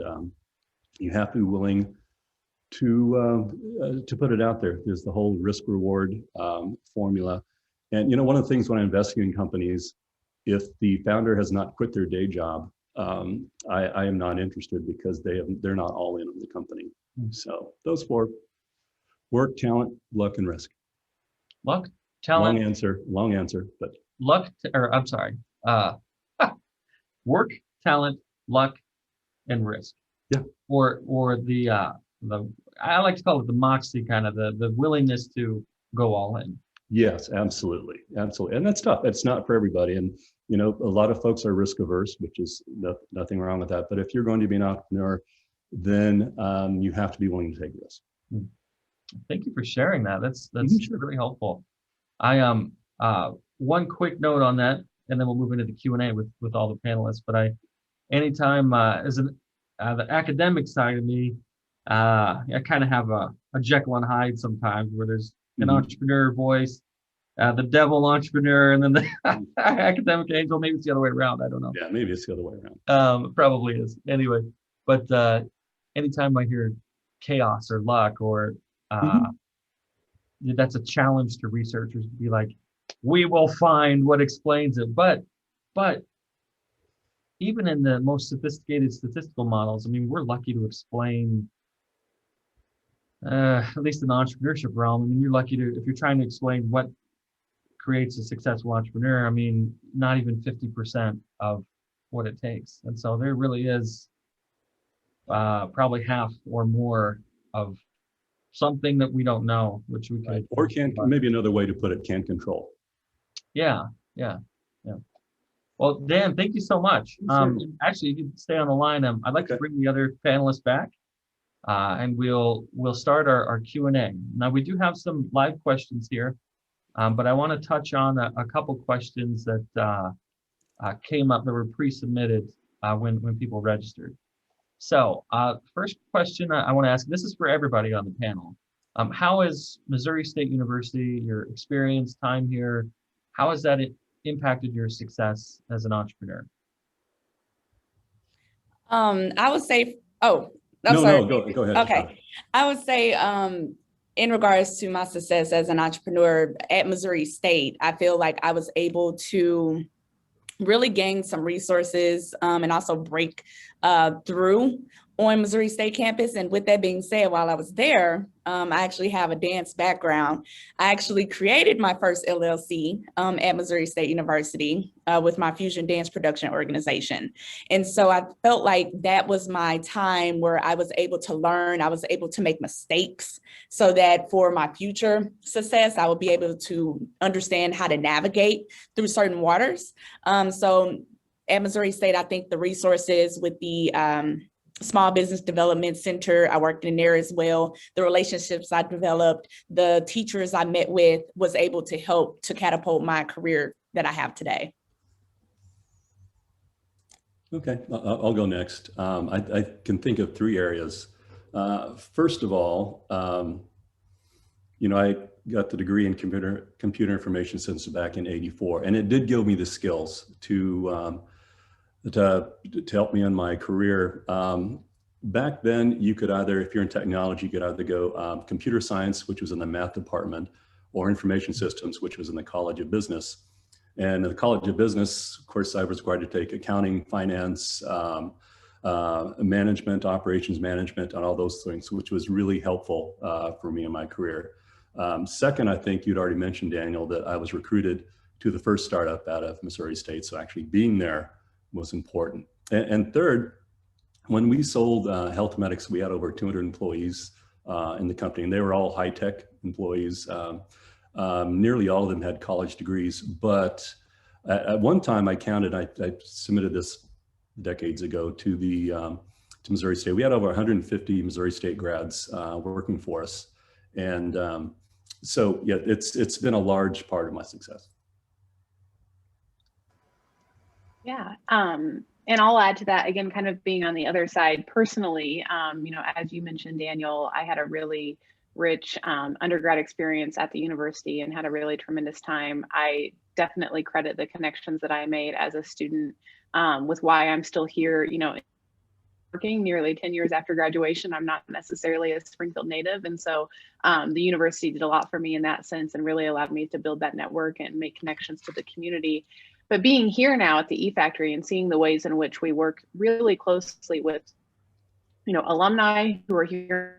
you have to be willing to put it out there. There's the whole risk reward formula. And one of the things when I invest in companies, if the founder has not quit their day job, I am not interested, because they're not all in on the company. So those four: work, talent, luck, and risk. Luck, talent. Long answer, but work, talent, luck, and risk. Yeah. Or the I like to call it the moxie, kind of the willingness to go all in. Yes, absolutely. And that's tough. It's not for everybody. And, a lot of folks are risk averse, which is nothing wrong with that. But if you're going to be an entrepreneur, then you have to be willing to take risks. Thank you for sharing that. That's Sure. really helpful. I one quick note on that, and then we'll move into the Q&A with all the panelists. But anytime as the academic side of me, I kind of have a Jekyll and Hyde sometimes, where there's an entrepreneur voice, the devil entrepreneur, and then the academic angel. Maybe it's the other way around. I don't know. Yeah, maybe it's the other way around. It probably is. Anyway, but anytime I hear chaos or luck or that's a challenge to researchers to be like, we will find what explains it. But even in the most sophisticated statistical models, I mean, we're lucky to explain, at least in the entrepreneurship realm, I mean, you're lucky to, if you're trying to explain what creates a successful entrepreneur, I mean, not even 50% of what it takes. And so there really is probably half or more of something that we don't know, which we can, or maybe another way to put it, can't control. Yeah. Well, Dan, thank you so much. Actually, you can stay on the line. I'd like to bring the other panelists back, and we'll start our Q&A. Now, we do have some live questions here, but I want to touch on a couple questions that came up that were pre-submitted when people registered. So first question I want to ask, this is for everybody on the panel. How has Missouri State University, your experience, time here, how has that impacted your success as an entrepreneur? I would say, Go ahead. Okay. I would say in regards to my success as an entrepreneur at Missouri State, I feel like I was able to really gain some resources and also break through on Missouri State campus. And with that being said, while I was there, I actually have a dance background. I actually created my first LLC at Missouri State University with my fusion dance production organization. And so I felt like that was my time where I was able to learn, I was able to make mistakes so that for my future success, I would be able to understand how to navigate through certain waters. So at Missouri State, I think the resources with the Small Business Development Center, I worked in there as well. The relationships I developed, the teachers I met with was able to help to catapult my career that I have today. Okay, I'll go next. I can think of three areas. First of all, I got the degree in computer information systems back in '84, and it did give me the skills to help me in my career. back then you could either, if you're in technology, you could either go computer science, which was in the math department, or information systems, which was in the College of Business. And in the College of Business, of course, I was required to take accounting, finance, management, operations management, and all those things, which was really helpful for me in my career. Second, I think you'd already mentioned, Daniel, that I was recruited to the first startup out of Missouri State. So actually being there was important. And third, when we sold Healthmedics, we had over 200 employees in the company, and they were all high-tech employees. Nearly all of them had college degrees, but at one time I counted, I submitted this decades ago to to Missouri State. We had over 150 Missouri State grads working for us. And so yeah, it's been a large part of my success. Yeah. And I'll add to that, again, kind of being on the other side personally, you know, as you mentioned, Daniel, I had a really rich undergrad experience at the university and had a really tremendous time. I definitely credit the connections that I made as a student with why I'm still here, you know, working nearly 10 years after graduation. I'm not necessarily a Springfield native. And so the university did a lot for me in that sense and really allowed me to build that network and make connections to the community. But being here now at the E-Factory and seeing the ways in which we work really closely with, you know, alumni who are here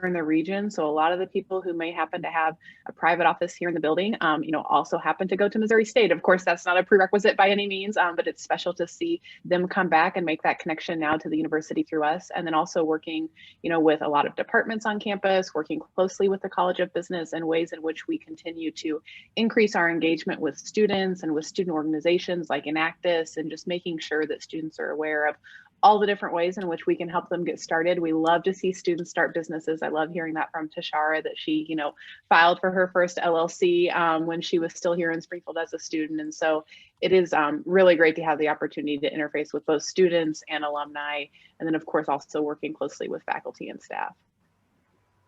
in the region. So a lot of the people who may happen to have a private office here in the building, you know, also happen to go to Missouri State. Of course, that's not a prerequisite by any means, but it's special to see them come back and make that connection now to the university through us. And then also working, you know, with a lot of departments on campus, working closely with the College of Business and ways in which we continue to increase our engagement with students and with student organizations like Enactus, and just making sure that students are aware of all the different ways in which we can help them get started. We love to see students start businesses. I love hearing that from Tashara, that she, you know, filed for her first LLC when she was still here in Springfield as a student. And so it is really great to have the opportunity to interface with both students and alumni. And then of course, also working closely with faculty and staff.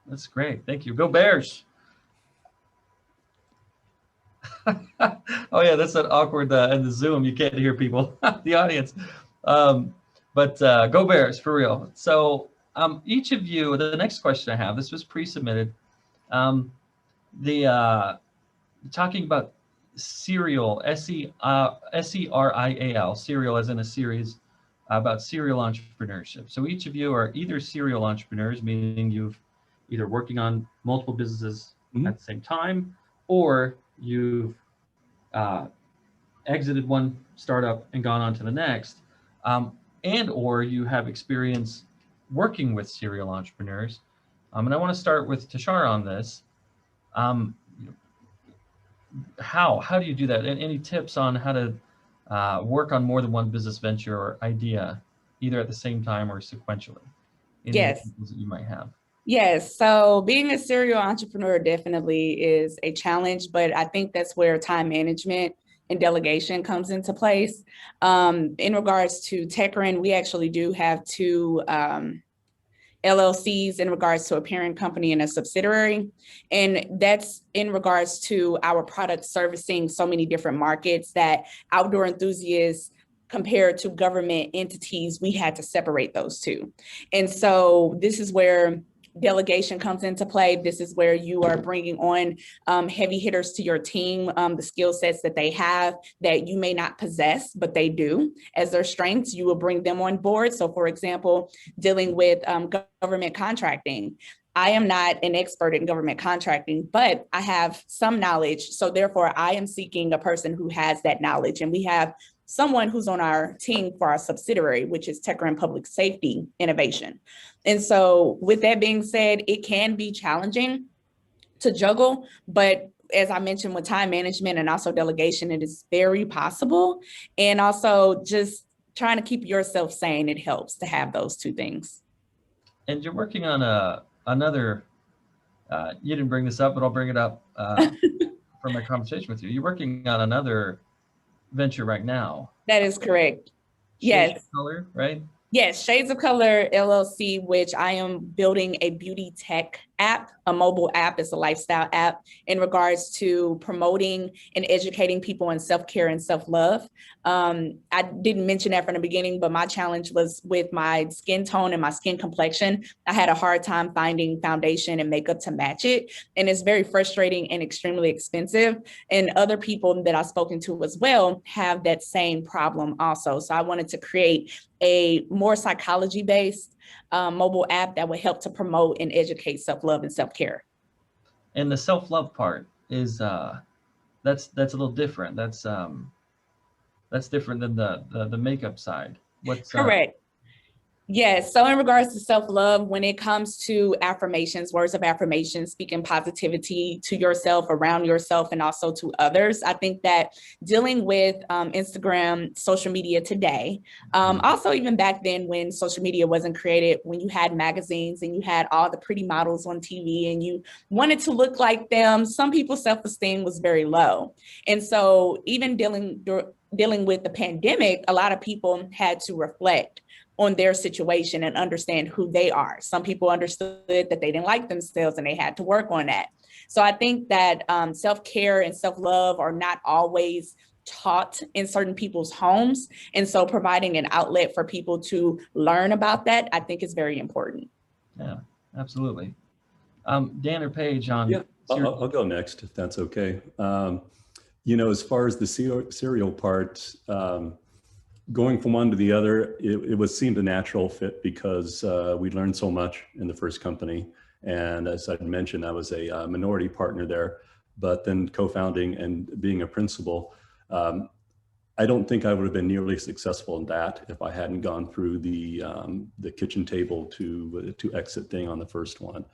That's great. Thank you. Go Bears. Oh yeah, that's an awkward in the Zoom. You can't hear people, the audience. But go Bears, for real. So each of you, the next question I have, this was pre-submitted. Talking about serial, S-E-R-I-A-L, serial as in a series, about serial entrepreneurship. So each of you are either serial entrepreneurs, meaning you've either working on multiple businesses at the same time, or you've exited one startup and gone on to the next. And or you have experience working with serial entrepreneurs. And I want to start with Tashara on this. How do you do that? And any tips on how to work on more than one business venture or idea, either at the same time or sequentially? Any examples that you might have? Yes, so being a serial entrepreneur definitely is a challenge, but I think that's where time management and delegation comes into place. In regards to Techrin, we actually do have two LLCs in regards to a parent company and a subsidiary. And that's in regards to our product servicing so many different markets that outdoor enthusiasts compared to government entities, we had to separate those two. And so this is where delegation comes into play. This is where you are bringing on heavy hitters to your team, the skill sets that they have that you may not possess, but they do as their strengths. You will bring them on board. So for example, dealing with government contracting. I am not an expert in government contracting, but I have some knowledge. So therefore I am seeking a person who has that knowledge. And we have someone who's on our team for our subsidiary, which is Techrin Public Safety Innovation. And so with that being said, it can be challenging to juggle, but as I mentioned with time management and also delegation, it is very possible. And also just trying to keep yourself sane, it helps to have those two things. And you're working on another, you didn't bring this up, but I'll bring it up for my conversation with you. You're working on another venture right now. That is correct. Shades Yes. of Color, right? Yes, Shades of Color LLC, which I am building a beauty tech app, a mobile app. It's a lifestyle app in regards to promoting and educating people in self-care and self-love. I didn't mention that from the beginning, but my challenge was with my skin tone and my skin complexion. I had a hard time finding foundation and makeup to match it. And it's very frustrating and extremely expensive. And other people that I've spoken to as well have that same problem also. So I wanted to create a more psychology-based mobile app that would help to promote and educate self-love and self-care. And the self-love part is that's a little different. That's different than the makeup side. What's Correct. Yes. So in regards to self-love, when it comes to affirmations, words of affirmation, speaking positivity to yourself, around yourself, and also to others, I think that dealing with Instagram, social media today, also even back then when social media wasn't created, when you had magazines and you had all the pretty models on TV and you wanted to look like them, some people's self-esteem was very low. And so even dealing with the pandemic, a lot of people had to reflect on their situation and understand who they are. Some people understood that they didn't like themselves and they had to work on that. So I think that self-care and self-love are not always taught in certain people's homes. And so providing an outlet for people to learn about that, I think is very important. Yeah, absolutely. Dan or Paige on. Yeah, I'll go next if that's okay. As far as the cereal part, going from one to the other, it seemed a natural fit because we learned so much in the first company. And as I mentioned, I was a minority partner there, but then co-founding and being a principal, I don't think I would have been nearly successful in that if I hadn't gone through the kitchen table to exit thing on the first one.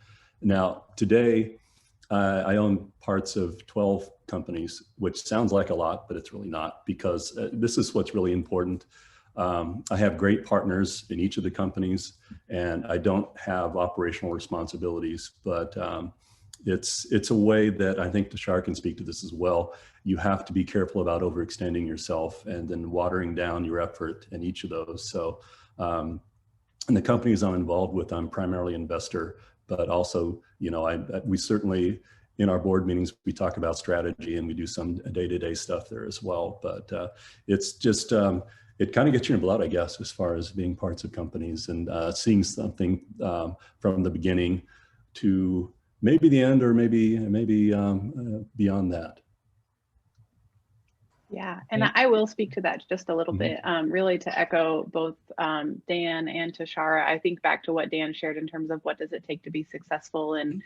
Now, today, I own parts of 12 companies, which sounds like a lot, but it's really not, because this is what's really important. I have great partners in each of the companies, and I don't have operational responsibilities, but it's a way that I think Tashar can speak to this as well. You have to be careful about overextending yourself and then watering down your effort in each of those. So in the companies I'm involved with, I'm primarily investor, but also, we certainly, in our board meetings, we talk about strategy and we do some day-to-day stuff there as well. But it's just, it kind of gets you in blood, I guess, as far as being parts of companies and seeing something from the beginning to maybe the end, or maybe beyond that. Yeah, and I will speak to that just a little bit, really to echo both Dan and Tashara. I think back to what Dan shared in terms of what does it take to be successful, and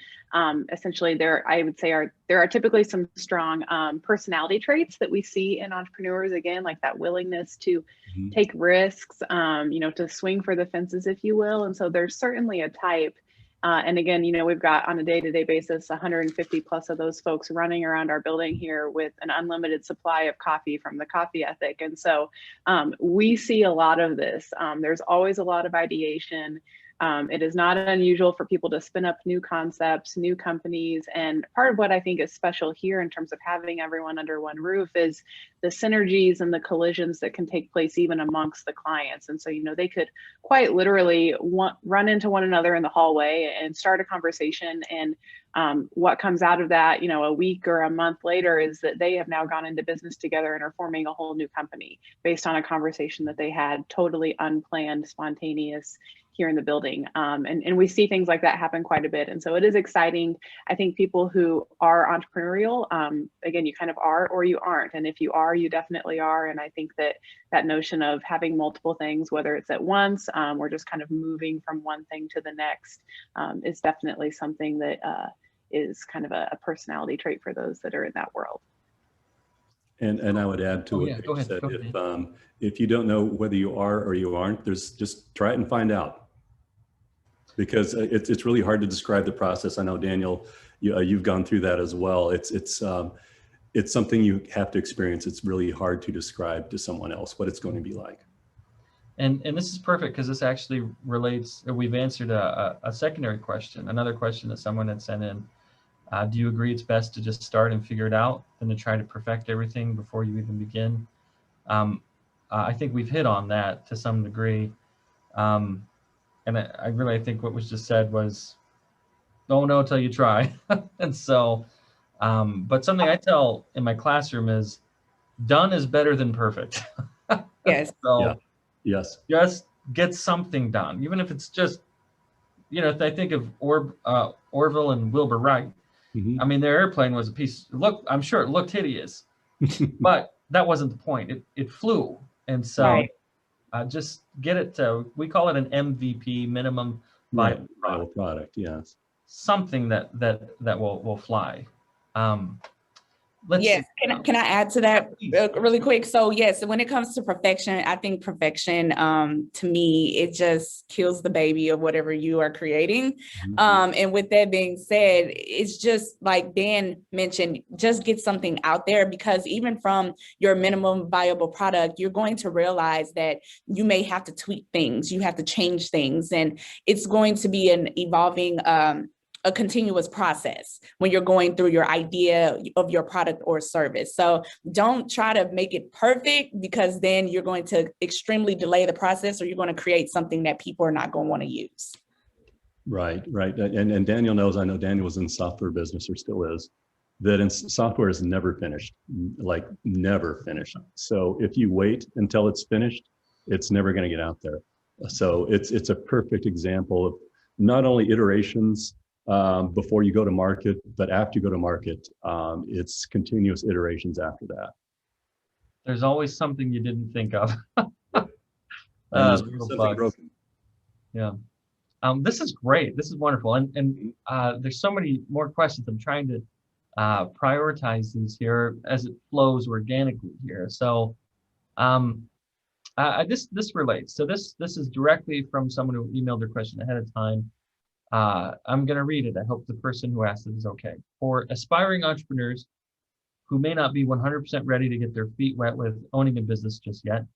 essentially I would say there are typically some strong personality traits that we see in entrepreneurs, again, like that willingness to take risks, to swing for the fences, if you will. And so there's certainly a type. And again, we've got on a day-to-day basis, 150 plus of those folks running around our building here with an unlimited supply of coffee from the coffee ethic. And so we see a lot of this. There's always a lot of ideation. It is not unusual for people to spin up new concepts, new companies. And part of what I think is special here in terms of having everyone under one roof is the synergies and the collisions that can take place even amongst the clients. And so, they could quite literally run into one another in the hallway and start a conversation. And what comes out of that, a week or a month later, is that they have now gone into business together and are forming a whole new company based on a conversation that they had, totally unplanned, spontaneous, here in the building. And we see things like that happen quite a bit. And so it is exciting. I think people who are entrepreneurial, again, you kind of are or you aren't. And if you are, you definitely are. And I think that notion of having multiple things, whether it's at once or just kind of moving from one thing to the next, is definitely something that is kind of a personality trait for those that are in that world. And I would add to what you said, if you don't know whether you are or you aren't, just try it and find out. Because it's really hard to describe the process. I know, Daniel, you've gone through that as well. It's something you have to experience. It's really hard to describe to someone else what it's going to be like. And this is perfect because this actually relates, or we've answered a secondary question, another question that someone had sent in. Do you agree it's best to just start and figure it out than to try to perfect everything before you even begin? I think we've hit on that to some degree. And I think what was just said was don't know till you try. And so, but something I tell in my classroom is done is better than perfect. Yes. So Yeah. Yes. just get something done, even if it's just, if I think of Orville and Wilbur Wright. Mhm. I mean, their airplane was a piece. Look, I'm sure it looked hideous, but that wasn't the point. It flew, and so Right. just get it to. We call it an MVP, minimum Right. viable Viable product. product. Yes. Something that will fly. Let's Yes, see. can I add to that Please. really quick? So yes, when it comes to perfection, I think perfection, to me, it just kills the baby of whatever you are creating. And with that being said, it's just like Dan mentioned, just get something out there, because even from your minimum viable product, you're going to realize that you may have to tweak things, you have to change things, and it's going to be an evolving, a continuous process when you're going through your idea of your product or service. So don't try to make it perfect, because then you're going to extremely delay the process, or you're going to create something that people are not going to want to use. Right. Right. And Daniel knows, I know Daniel was in the software business, or still is, that in software is never finished, like never finished. So if you wait until it's finished, it's never going to get out there. So it's a perfect example of not only iterations before you go to market, but after you go to market, it's continuous iterations after that. There's always something you didn't think of. And there's Little something bugs. broken. Yeah. This is great. This is wonderful. And there's so many more questions. I'm trying to prioritize these here as it flows organically here. So this relates. So this is directly from someone who emailed their question ahead of time. I'm going to read it. I hope the person who asked it is okay. For aspiring entrepreneurs who may not be 100% ready to get their feet wet with owning a business just yet,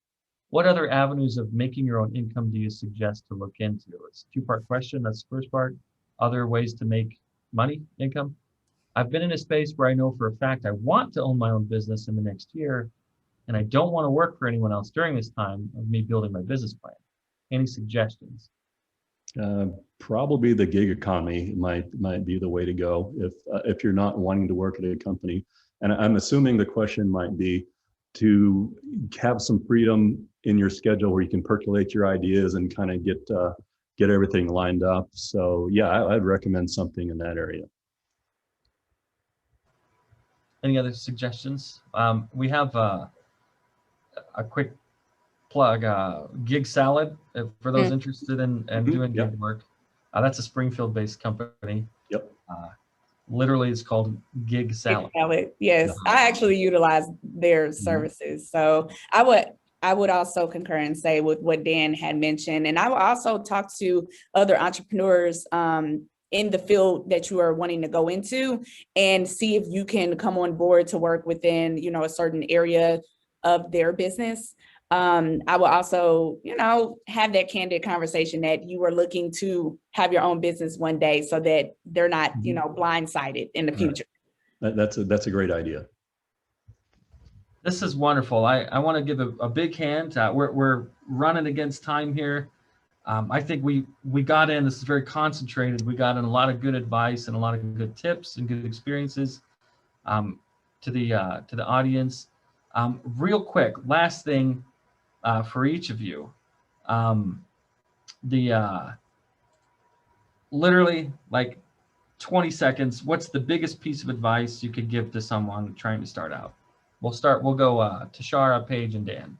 what other avenues of making your own income do you suggest to look into? It's a two-part question. That's the first part. Other ways to make money, income. I've been in a space where I know for a fact I want to own my own business in the next year, and I don't want to work for anyone else during this time of me building my business plan. Any suggestions? Probably the gig economy might be the way to go if you're not wanting to work at a company. And I'm assuming the question might be to have some freedom in your schedule where you can percolate your ideas and kind of get everything lined up. So yeah, I'd recommend something in that area. Any other suggestions? We have a quick plug, Gig Salad, for those interested in doing Yep. gig work. That's a Springfield-based company. Yep. Literally, it's called Gig Salad. Yes, I actually utilize their services. So I would also concur and say with what Dan had mentioned. And I will also talk to other entrepreneurs in the field that you are wanting to go into, and see if you can come on board to work within, a certain area of their business. I will also, have that candid conversation that you are looking to have your own business one day, so that they're not, blindsided in the future. Right. That's a great idea. This is wonderful. I want to give a big hand. We're running against time here. I think we got in. This is very concentrated. We got in a lot of good advice and a lot of good tips and good experiences to the audience. Real quick, last thing for each of you. Literally like 20 seconds. What's the biggest piece of advice you could give to someone trying to start out? We'll go to Shara, Paige, and Dan.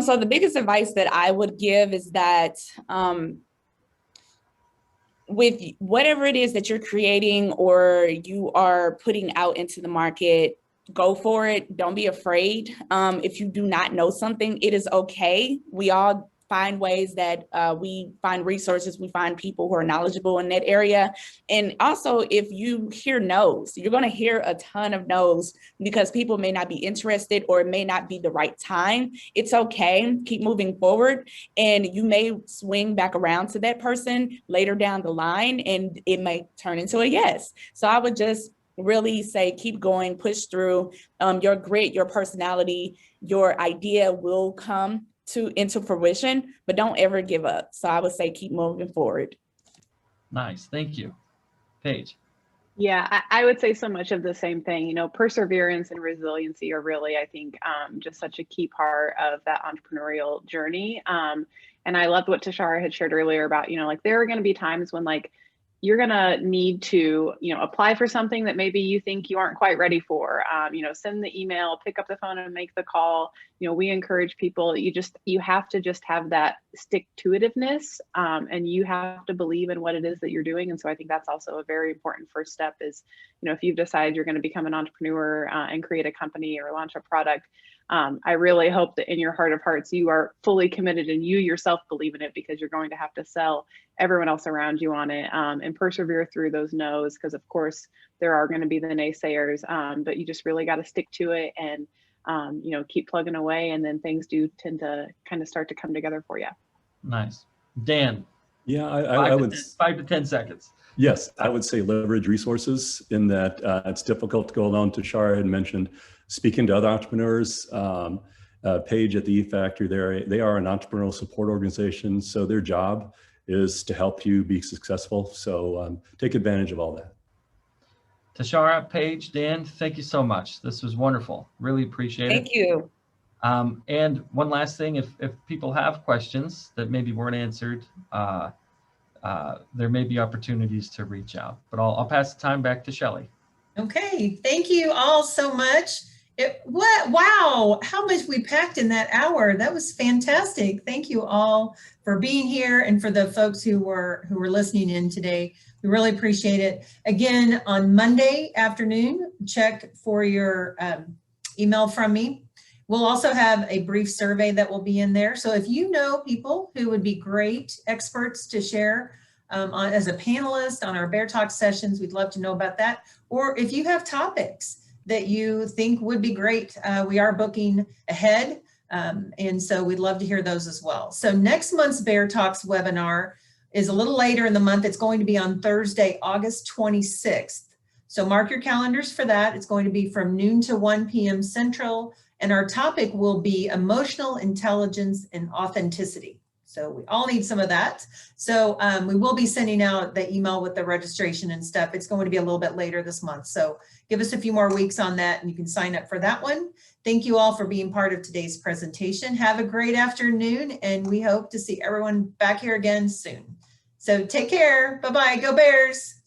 So the biggest advice that I would give is that with whatever it is that you're creating or you are putting out into the market, go for it. Don't be afraid. If you do not know something, it is okay. We all find ways that we find resources, we find people who are knowledgeable in that area. And also, if you hear no's, you're going to hear a ton of no's because people may not be interested or it may not be the right time. It's okay. Keep moving forward, and you may swing back around to that person later down the line, and it may turn into a yes. So I would just really say, keep going, push through. Your grit, your personality, your idea will come into fruition, but don't ever give up. So I would say keep moving forward. Nice, thank you. Paige. Yeah, I would say so much of the same thing. You know, perseverance and resiliency are really, I think, just such a key part of that entrepreneurial journey. And I loved what Tashara had shared earlier about, you know, like there are going to be times when like you're going to need to, you know, apply for something that maybe you think you aren't quite ready for. You know, send the email, pick up the phone and make the call. You know, we encourage people, you have to just have that stick to itiveness, and you have to believe in what it is that you're doing. And so I think that's also a very important first step is, you know, if you've decided you're going to become an entrepreneur and create a company or launch a product, I really hope that in your heart of hearts, you are fully committed and you yourself believe in it, because you're going to have to sell everyone else around you on it, and persevere through those no's, because of course there are going to be the naysayers, but you just really got to stick to it and, you know, keep plugging away, and then things do tend to kind of start to come together for you. Nice. Dan. Yeah, I would. 5 to 10 seconds. Yes, I would say leverage resources in that it's difficult to go alone. Tashara had mentioned speaking to other entrepreneurs. Paige at the eFactory, they are an entrepreneurial support organization, so their job is to help you be successful. So take advantage of all that. Tashara, Paige, Dan, thank you so much. This was wonderful. Really appreciate it. Thank you. And one last thing, if people have questions that maybe weren't answered, there may be opportunities to reach out, but I'll pass the time back to Shelley. Okay, thank you all so much. Wow, how much we packed in that hour. That was fantastic. Thank you all for being here, and for the folks who were listening in today. We really appreciate it. Again, on Monday afternoon, check for your email from me. We'll also have a brief survey that will be in there. So if you know people who would be great experts to share as a panelist on our BearTalks sessions, we'd love to know about that. Or if you have topics that you think would be great, we are booking ahead. And so we'd love to hear those as well. So next month's BearTalks webinar is a little later in the month. It's going to be on Thursday, August 26th. So mark your calendars for that. It's going to be from noon to 1 p.m. Central. And our topic will be emotional intelligence and authenticity. So we all need some of that. So we will be sending out the email with the registration and stuff. It's going to be a little bit later this month. So give us a few more weeks on that and you can sign up for that one. Thank you all for being part of today's presentation. Have a great afternoon, and we hope to see everyone back here again soon. So take care. Bye-bye. Go Bears.